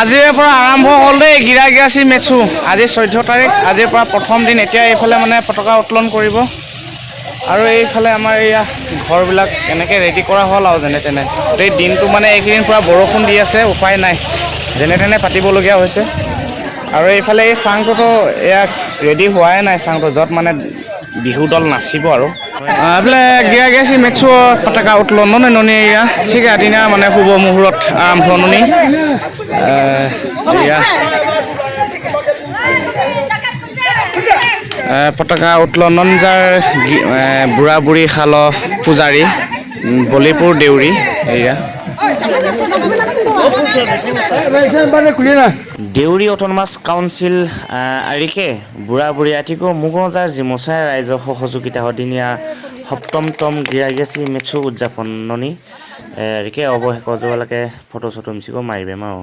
আজিৰে পৰা আৰম্ভ হ'ল দেই গিৰাগিয়াচি মেচু। আজি 14 তাৰিখ, আজিৰ পৰা প্ৰথম দিন। এতিয়া এইফালে মানে পতাকা উত্তোলন কৰিব আৰু এইফালে আমাৰ এয়া ঘৰবিলাক এনেকৈ ৰেডি কৰা হ'ল আৰু যেনে তেনে। গোটেই দিনটো মানে এইকেইদিন পূৰা বৰষুণ দি আছে, উপায় নাই, যেনে তেনে পাতিবলগীয়া হৈছে। আৰু এইফালে এই চাংটোতো এয়া ৰেডি হোৱাই নাই, চাংটো য'ত মানে বিহু দল নাচিব আৰু। এইফালে গিৰাগিয়াচি মেচু পতাকা উত্তোলন ননী এয়া চিগা দিনা মানে শুভ মুহূৰ্ত আৰম্ভণি। এয়া পতাকা উত্তোলন যাৰ বুঢ়া বুঢ়ী শাল পূজাৰী বলিপুৰ দেউৰী। এয়া দেউৰী অট'নমাছ কাউন্সিল আৰিকে বুঢ়া বুঢ়ী আতিকো মুগজাৰ জিমচাই ৰাইজৰ সহযোগিতা সদিনীয়া সপ্তমতম গিৰাগিয়াচি মেচু উদযাপননি এৰিকে অৱশেষ যোৱালৈকে ফটো চটো মিচিব মাৰিবে আৰু